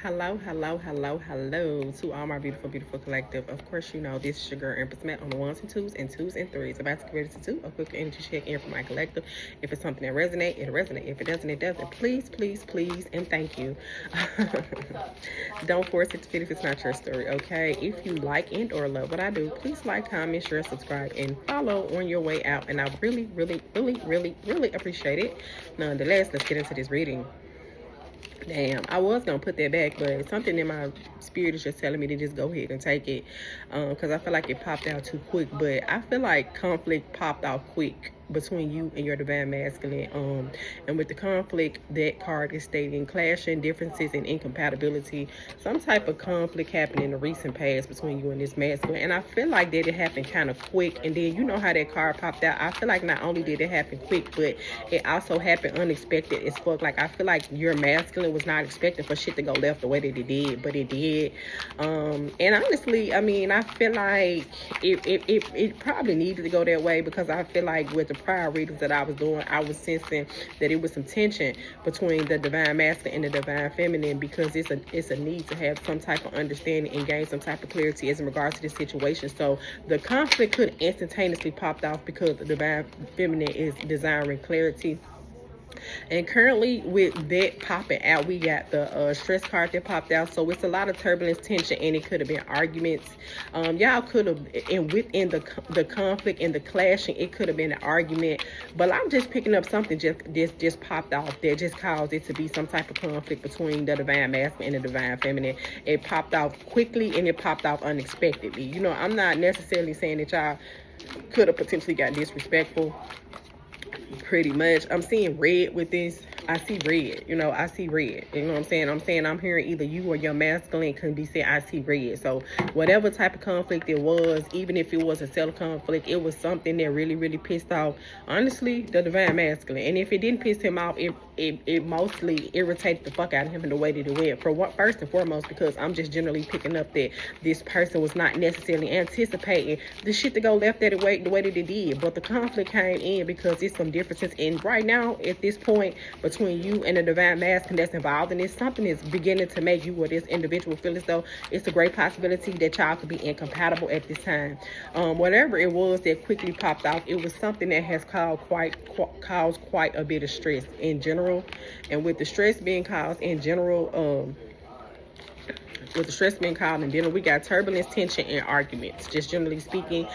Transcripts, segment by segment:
Hello to all my beautiful collective. Of course, you know this is your girl Empress Matt on the ones and twos and threes. About to get ready to do a quick energy check in for my collective. If it's something that resonates, it'll resonate. If it doesn't, it doesn't. Please, and thank you. Don't force it to fit if it's not your story, okay? If you like and or love what I do, please like, comment, share, subscribe, and follow on your way out. And I really appreciate it. Nonetheless, let's get into this reading. Damn, I was gonna put that back, but something in my spirit is just telling me to just go ahead and take it, because I feel like it popped out too quick. But I feel like conflict popped out quick between you and your divine masculine, and with the conflict, that card is stating clashing, differences, and incompatibility. Some type of conflict happened in the recent past between you and this masculine, and I feel like that it happened kind of quick. And then you know how that card popped out. I feel like not only did it happen quick, but it also happened unexpected as fuck. Like I feel like your masculine was not expecting for shit to go left the way that it did, but it did. And honestly, I mean, I feel like it probably needed to go that way, because I feel like with the prior readings that I was doing, I was sensing that it was some tension between the divine masculine and the divine feminine, because it's a need to have some type of understanding and gain some type of clarity as in regards to this situation. So the conflict could instantaneously popped off because the divine feminine is desiring clarity. And currently with that popping out, we got the stress card that popped out. So it's a lot of turbulence, tension, and it could have been arguments. Y'all could have, and within the conflict and the clashing, it could have been an argument. But I'm just picking up something just popped off that just caused it to be some type of conflict between the divine masculine and the divine feminine. It popped off quickly and it popped off unexpectedly. You know, I'm not necessarily saying that y'all could have potentially got disrespectful. Pretty much I'm seeing red with this. I see red, you know, I see red. You know what I'm saying? I'm hearing either you or your masculine can be saying I see red. So whatever type of conflict it was, even if it was a self conflict, it was something that really pissed off, honestly, the divine masculine. And if it didn't piss him off, it mostly irritated the fuck out of him in the way that it went. For what, first and foremost, because I'm just generally picking up that this person was not necessarily anticipating the shit to go left the way that it did. But the conflict came in because it's some differences. And right now, at this point, between you and the divine masculine that's involved in this, something is beginning to make you or this individual feel as though it's a great possibility that y'all could be incompatible at this time. Whatever it was that quickly popped off, it was something that has caused quite a bit of stress in general. And with the stress being caused in general, we got turbulence, tension, and arguments. Just generally speaking,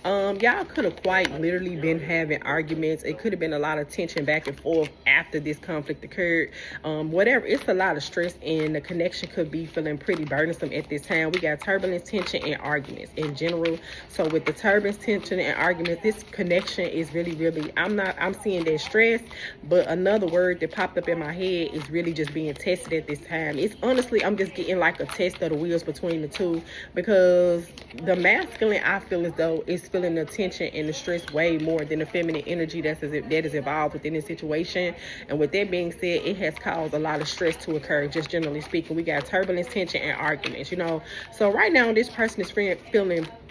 y'all could have quite literally been having arguments. It could have been a lot of tension back and forth after this conflict occurred. Whatever, it's a lot of stress, and the connection could be feeling pretty burdensome at this time. We got turbulence, tension, and arguments in general. So with the turbulence, tension, and arguments, this connection is really, I'm seeing that stress, but another word that popped up in my head is really just being tested at this time. It's honestly, I'm just getting like a test of the wheels between the two, because the masculine, I feel as though it's feeling the tension and the stress way more than the feminine energy that is involved within this situation. And with that being said, it has caused a lot of stress to occur, just generally speaking. We got turbulence, tension, and arguments, you know. So right now, this person is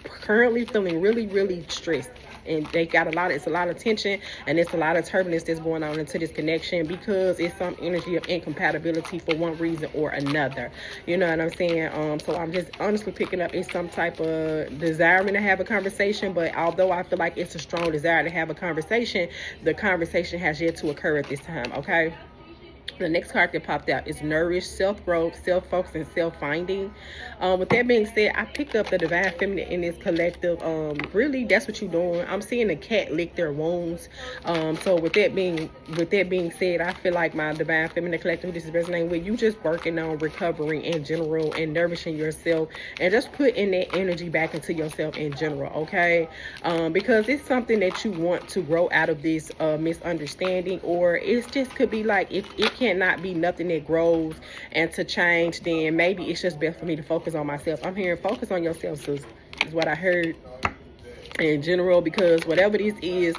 currently feeling really stressed. And they got it's a lot of tension, and it's a lot of turbulence that's going on into this connection, because it's some energy of incompatibility for one reason or another. You know what I'm saying? So I'm just honestly picking up it's some type of desiring to have a conversation, but although I feel like it's a strong desire to have a conversation, the conversation has yet to occur at this time, okay? The next card that popped out is Nourish, Self-Growth, Self-Focus, and Self-Finding. With that being said, I picked up the divine feminine in this collective. Really, that's what you're doing. I'm seeing a cat lick their wounds. So with that being said, I feel like my divine feminine collective, this is resonating with you, just working on recovering in general and nourishing yourself, and just putting that energy back into yourself in general, okay? Because it's something that you want to grow out of this misunderstanding, or it just could be like, if it cannot be nothing that grows and to change, then maybe it's just best for me to focus on myself. I'm hearing focus on yourself, sis, is what I heard in general, because whatever this is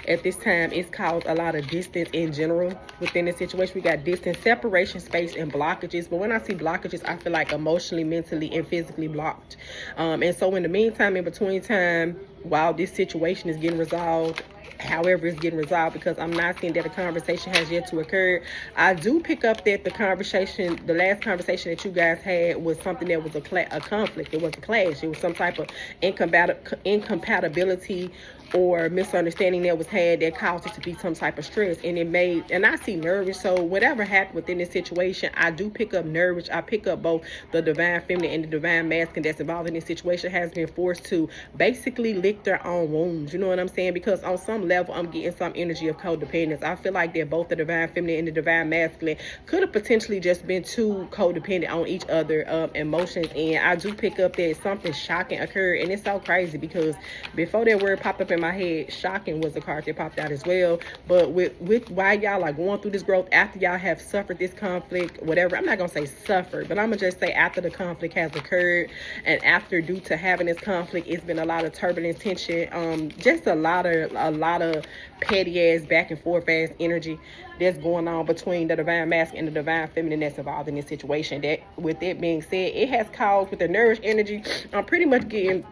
at this time, it's caused a lot of distance in general within the situation. We got distance, separation, space, and blockages. But when I see blockages, I feel like emotionally, mentally, and physically blocked. And so in the meantime, in between time, while this situation is getting resolved, however it's getting resolved, because I'm not seeing that a conversation has yet to occur. I do pick up that the last conversation that you guys had was something that was a conflict. It was a clash. It was some type of incompatibility or misunderstanding that was had that caused it to be some type of stress, and I see nervous. So whatever happened within this situation, I do pick up nervous. I pick up both the divine feminine and the divine masculine that's involved in this situation has been forced to basically lick their own wounds. You know what I'm saying? Because on some level, I'm getting some energy of codependence. I feel like that both the divine feminine and the divine masculine could have potentially just been too codependent on each other emotions. And I do pick up that something shocking occurred, and it's so crazy because before that word popped up in my head, shocking was the card that popped out as well. But with why y'all are going through this growth after y'all have suffered this conflict, whatever, I'm not gonna say suffered, but I'm gonna just say after the conflict has occurred, and after due to having this conflict, it's been a lot of turbulence, tension, just a lot of petty ass back and forth ass energy that's going on between the divine masculine and the divine feminine that's involved in this situation. That, with that being said, it has caused, with the nourished energy, I'm pretty much getting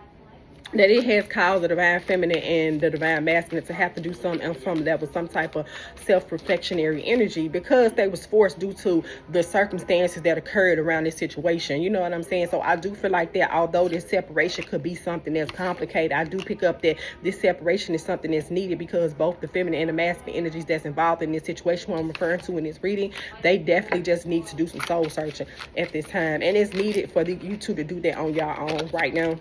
that it has caused the divine feminine and the divine masculine to have to do some on some level, some type of self-reflectionary energy, because they was forced due to the circumstances that occurred around this situation. You know what I'm saying? So I do feel like that although this separation could be something that's complicated, I do pick up that this separation is something that's needed, because both the feminine and the masculine energies that's involved in this situation, what I'm referring to in this reading, they definitely just need to do some soul searching at this time, and it's needed for you two to do that on your own right now.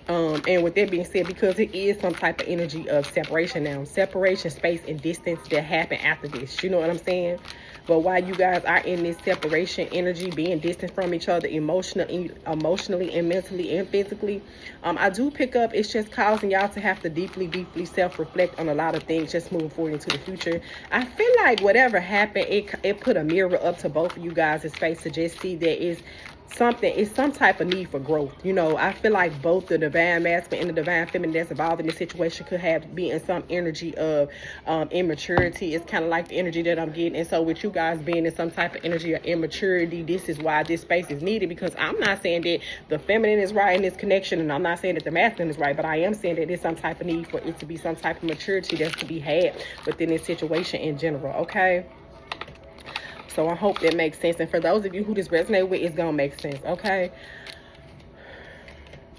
And with that being said, because it is some type of energy of separation now, separation, space, and distance that happen after this. You know what I'm saying? But while you guys are in this separation energy, being distant from each other emotionally and mentally and physically, I do pick up it's just causing y'all to have to deeply self-reflect on a lot of things just moving forward into the future. I feel like whatever happened, it put a mirror up to both of you guys' face to just see that it's some type of need for growth. You know, I feel like both the divine masculine and the divine feminine that's involved in this situation could be in some energy of immaturity. It's kind of like the energy that I'm getting. And so with you guys being in some type of energy of immaturity, this is why this space is needed, because I'm not saying that the feminine is right in this connection, and I'm not saying that the masculine is right, but I am saying that there's some type of need for it to be some type of maturity that's to be had within this situation in general, okay? So I hope that makes sense. And for those of you who this resonates with, it's going to make sense, okay?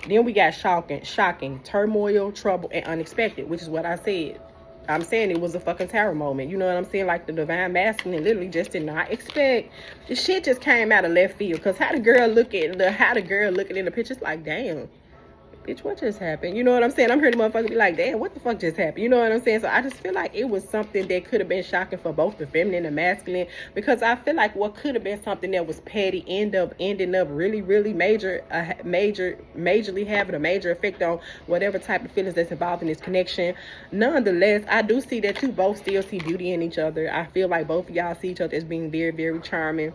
Then we got shocking, turmoil, trouble, and unexpected, which is what I said. I'm saying it was a fucking tower moment. You know what I'm saying? Like the divine masculine literally just did not expect. The shit just came out of left field. Because how the girl looking in the picture, it's like, damn. Bitch, what just happened? You know what I'm saying? I'm hearing the motherfucker be like, damn, what the fuck just happened? You know what I'm saying? So I just feel like it was something that could have been shocking for both the feminine and the masculine, because I feel like what could have been something that was petty ending up really majorly having a major effect on whatever type of feelings that's involved in this connection. Nonetheless, I do see that you both still see beauty in each other. I feel like both of y'all see each other as being very charming.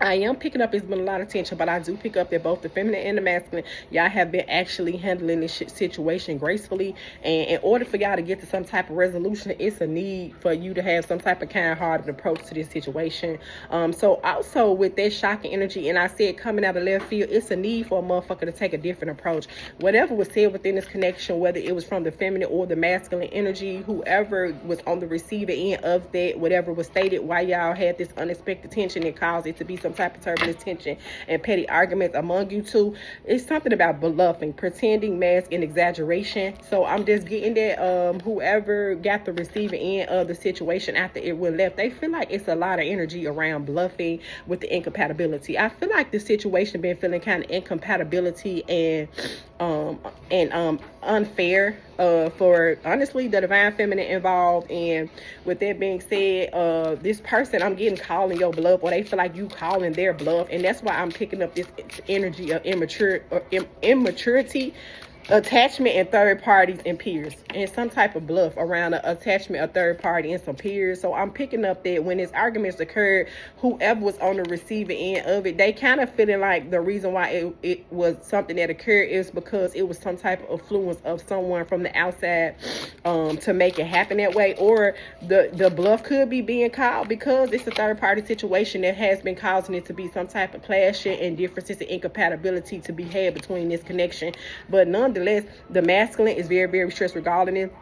I am picking up, it's been a lot of tension, but I do pick up that both the feminine and the masculine, y'all have been actually handling this situation gracefully. And in order for y'all to get to some type of resolution, it's a need for you to have some type of kind-hearted approach to this situation. So also with that shocking energy, and I said coming out of left field, it's a need for a motherfucker to take a different approach. Whatever was said within this connection, whether it was from the feminine or the masculine energy, whoever was on the receiving end of that, whatever was stated, why y'all had this unexpected tension, it caused it to be some type of turbulence, tension, and petty arguments among you two. It's something about bluffing, pretending, mask, and exaggeration. So I'm just getting that whoever got the receiving end of the situation after it went left, they feel like it's a lot of energy around bluffing with the incompatibility. I feel like the situation been feeling kind of incompatibility and unfair for honestly the divine feminine involved. And with that being said, this person I'm getting calling your bluff, or they feel like you calling their bluff, and that's why I'm picking up this energy of immaturity, attachment, and third parties and peers, and some type of bluff around the attachment of third party and some peers. So I'm picking up that when these arguments occurred, whoever was on the receiving end of it, they kind of feeling like the reason why it was something that occurred is because it was some type of influence of someone from the outside to make it happen that way. Or the bluff could be being called because it's a third party situation that has been causing it to be some type of clashing and differences and incompatibility to be had between this connection. But nonetheless, nonetheless, the masculine is very, very stressed regarding it.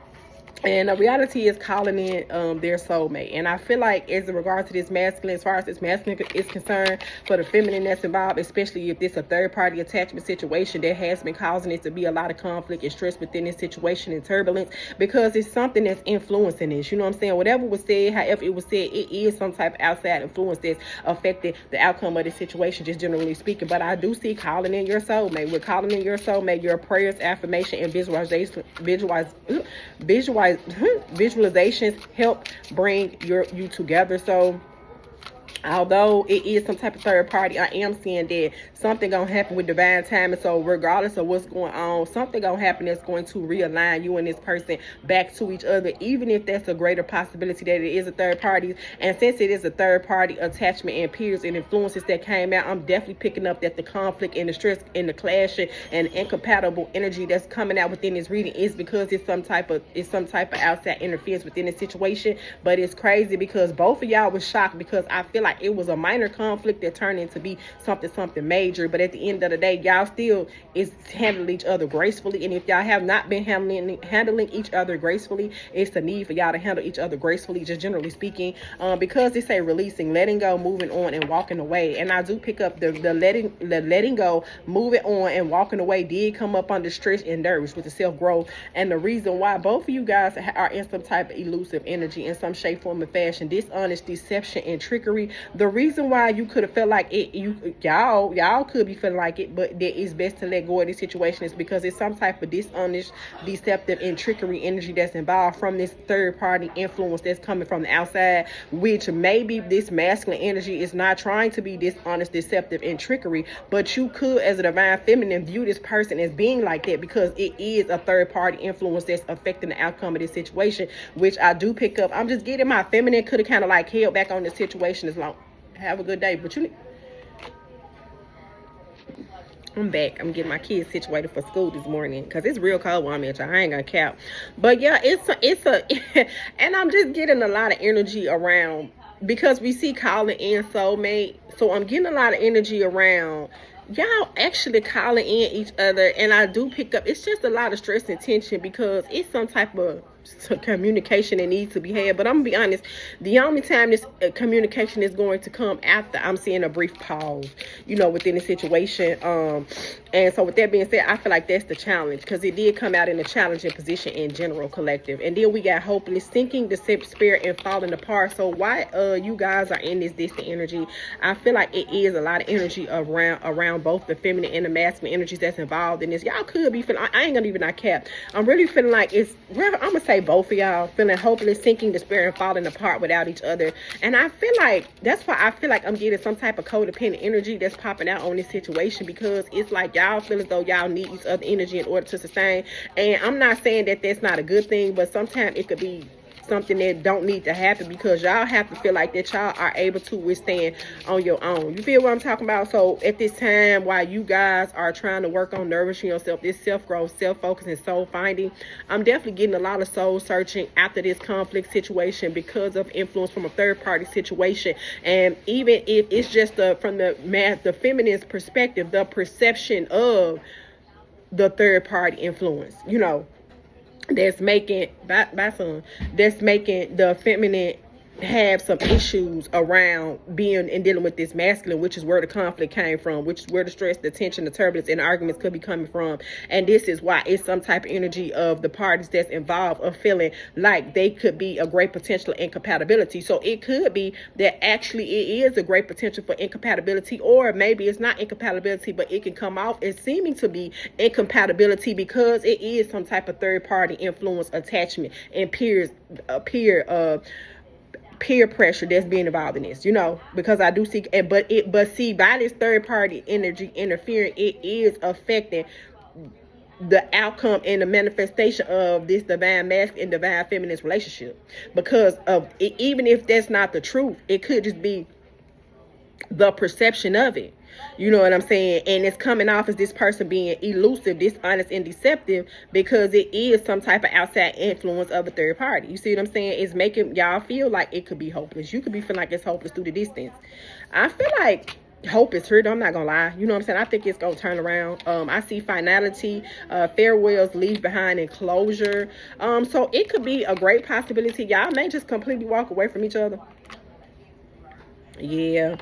And the reality is calling in their soulmate. And I feel like as in regards to this masculine, as far as this masculine is concerned, for the feminine that's involved, especially if this a third party attachment situation that has been causing it to be a lot of conflict and stress within this situation and turbulence, because it's something that's influencing this. You know what I'm saying? Whatever was said, however it was said, it is some type of outside influence that's affecting the outcome of this situation, just generally speaking. But I do see calling in your soulmate. With calling in your soulmate, your prayers, affirmation, and visualizations help bring you together. So although it is some type of third party, I am seeing that something gonna happen with divine timing. So regardless of what's going on, something gonna happen that's going to realign you and this person back to each other, even if that's a greater possibility that it is a third party. And since it is a third party attachment and peers and influences that came out, I'm definitely picking up that the conflict and the stress and the clashing and incompatible energy that's coming out within this reading is because it's some type of outside interference within the situation. But it's crazy because both of y'all was shocked, because I feel like it was a minor conflict that turned into be something major. But at the end of the day, y'all still is handling each other gracefully. And if y'all have not been handling each other gracefully, it's the need for y'all to handle each other gracefully, just generally speaking, because they say releasing, letting go, moving on, and walking away. And I do pick up the letting go, moving on, and walking away did come up under stress and nerves with the self-growth. And the reason why both of you guys are in some type of elusive energy in some shape, form, or fashion, dishonest, deception, and trickery. The reason why you could have felt like it, y'all could be feeling like it, but that it's best to let go of this situation, is because it's some type of dishonest, deceptive, and trickery energy that's involved from this third party influence that's coming from the outside, which maybe this masculine energy is not trying to be dishonest, deceptive, and trickery, but you could, as a divine feminine, view this person as being like that because it is a third party influence that's affecting the outcome of this situation, which I do pick up. I'm just getting my feminine could have kind of like held back on the situation as long. Have a good day. But I'm back. I'm getting my kids situated for school this morning because it's real cold where I'm at, y'all. I ain't gonna cap. But yeah, it's a and I'm just getting a lot of energy around because we see calling in soulmate. So I'm getting a lot of energy around y'all actually calling in each other. And I do pick up, it's just a lot of stress and tension because it's some type of communication that needs to be had. But I'm gonna be honest, the only time this communication is going to come after I'm seeing a brief pause, within the situation. And so with that being said, I feel like that's the challenge, because it did come out in a challenging position in general, collective. And then we got hopeless, sinking, the spirit, and falling apart. So why you guys are in this distant energy, I feel like it is a lot of energy around both the feminine and the masculine energies that's involved in this. Y'all could be feeling, I ain't gonna even not cap, I'm really feeling like it's, I'm gonna say both of y'all feeling hopeless, sinking, despair, and falling apart without each other. And I feel like that's why I feel like I'm getting some type of codependent energy that's popping out on this situation, because it's like y'all feel as though y'all need each other energy in order to sustain. And I'm not saying that that's not a good thing, but sometimes it could be something that don't need to happen, because y'all have to feel like that y'all are able to withstand on your own. You feel what I'm talking about? So at this time, while you guys are trying to work on nourishing yourself, this self-growth, self-focus, and soul finding, I'm definitely getting a lot of soul searching after this conflict situation because of influence from a third party situation. And even if it's just from the feminine's perspective, the perception of the third party influence, that's making that's making the feminine have some issues around being and dealing with this masculine, which is where the conflict came from, which is where the stress, the tension, the turbulence, and the arguments could be coming from. And this is why it's some type of energy of the parties that's involved of feeling like they could be a great potential incompatibility. So it could be that actually it is a great potential for incompatibility, or maybe it's not incompatibility, but it can come off as seeming to be incompatibility because it is some type of third party influence, attachment, and peer pressure that's being involved in this, because I do see, but see, by this third party energy interfering, it is affecting the outcome and the manifestation of this divine masculine and divine feminine relationship, because of it, even if that's not the truth, it could just be the perception of it. You know what I'm saying? And it's coming off as this person being elusive, dishonest, and deceptive because it is some type of outside influence of a third party. You see what I'm saying? It's making y'all feel like it could be hopeless. You could be feeling like it's hopeless through the distance. I feel like hope is here. I'm not gonna lie. You know what I'm saying? I think it's gonna turn around. I see finality, farewells, leave behind, and closure. So it could be a great possibility. Y'all may just completely walk away from each other. Yeah.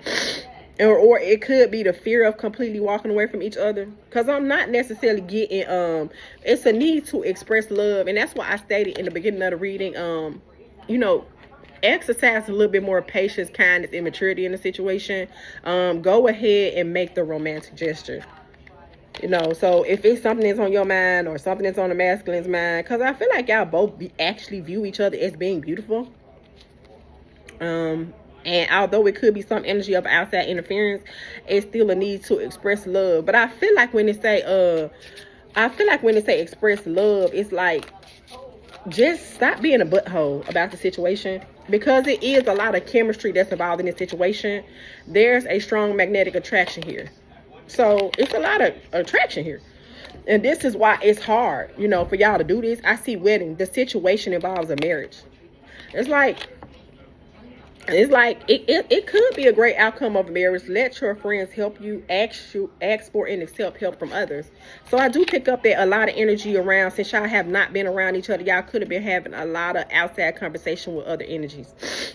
Or it could be the fear of completely walking away from each other, because I'm not necessarily getting it's a need to express love, and that's why I stated in the beginning of the reading, you know, exercise a little bit more patience, kindness, and maturity in the situation. Go ahead and make the romantic gesture. You know, so if it's something that's on your mind or something that's on the masculine's mind, because I feel like y'all both actually view each other as being beautiful. And although it could be some energy of outside interference, it's still a need to express love. But I feel like when they say express love, it's like, just stop being a butthole about the situation, because it is a lot of chemistry that's involved in this situation. There's a strong magnetic attraction here. So it's a lot of attraction here. And this is why it's hard, you know, for y'all to do this. I see wedding. The situation involves a marriage. It's like it could be a great outcome of marriage. Let your friends help you. Ask for and accept help from others. So I do pick up that a lot of energy around, since y'all have not been around each other, y'all could have been having a lot of outside conversation with other energies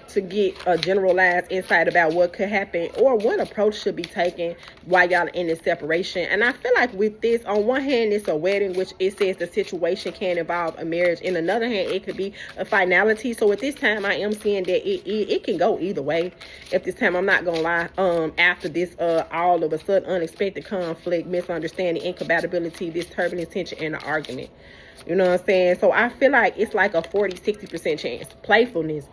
to get a generalized insight about what could happen or what approach should be taken while y'all in this separation. And I feel like with this, on one hand, it's a wedding, which it says the situation can involve a marriage. In another hand, it could be a finality. So at this time, I am seeing that it can go either way. At this time, I'm not gonna lie. After this all of a sudden unexpected conflict, misunderstanding, incompatibility, this turbulence, tension, and an argument, you know what I'm saying? So I feel like it's like a 40-60% chance. Playfulness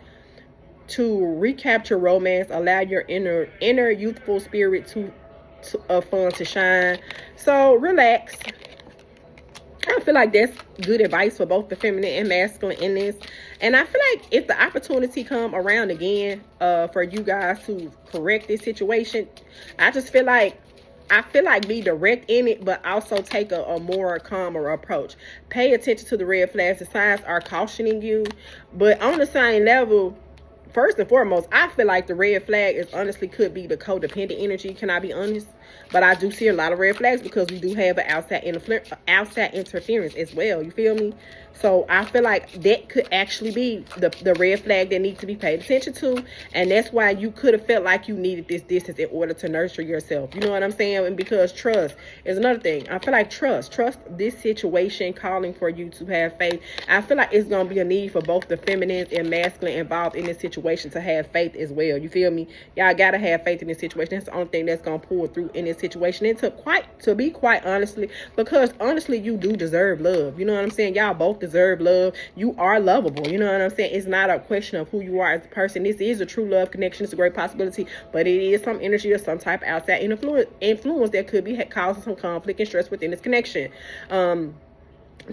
to recapture romance, allow your inner youthful spirit to fun to shine. So relax. I feel like that's good advice for both the feminine and masculine in this. And I feel like if the opportunity come around again for you guys to correct this situation, I feel like be direct in it, but also take a more calmer approach. Pay attention to the red flags. The signs are cautioning you, but on the same level, first and foremost, I feel like the red flag is honestly could be the codependent energy. Can I be honest? But I do see a lot of red flags because we do have an outside interference as well. You feel me? So I feel like that could actually be the red flag that needs to be paid attention to. And that's why you could have felt like you needed this distance in order to nurture yourself. You know what I'm saying? And because trust is another thing. I feel like trust this situation calling for you to have faith. I feel like it's going to be a need for both the feminine and masculine involved in this situation to have faith as well. You feel me? Y'all got to have faith in this situation. That's the only thing that's going to pull through in this situation. And to be quite honestly, because honestly, you do deserve love. You know what I'm saying? Y'all both deserve love. You are lovable. You know what I'm saying? It's not a question of who you are as a person. This is a true love connection. It's a great possibility, but it is some energy or some type of outside influence that could be causing some conflict and stress within this connection.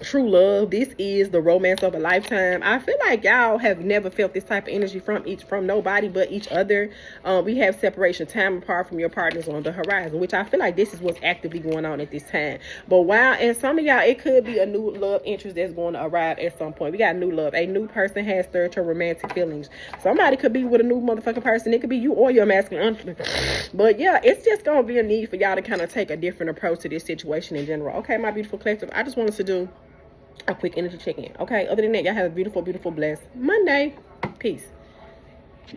True love, this is the romance of a lifetime. I feel like y'all have never felt this type of energy from nobody but each other. We have separation, time apart from your partners on the horizon, which I feel like this is what's actively going on at this time. But while, and some of y'all, it could be a new love interest that's going to arrive at some point. We got new love. A new person has stirred your romantic feelings. Somebody could be with a new motherfucking person. It could be you or your masculine. But yeah, it's just going to be a need for y'all to kind of take a different approach to this situation in general. Okay, my beautiful collective, I just wanted to do a quick energy check-in. Okay, other than that, y'all have a beautiful, beautiful, blessed Monday. Peace.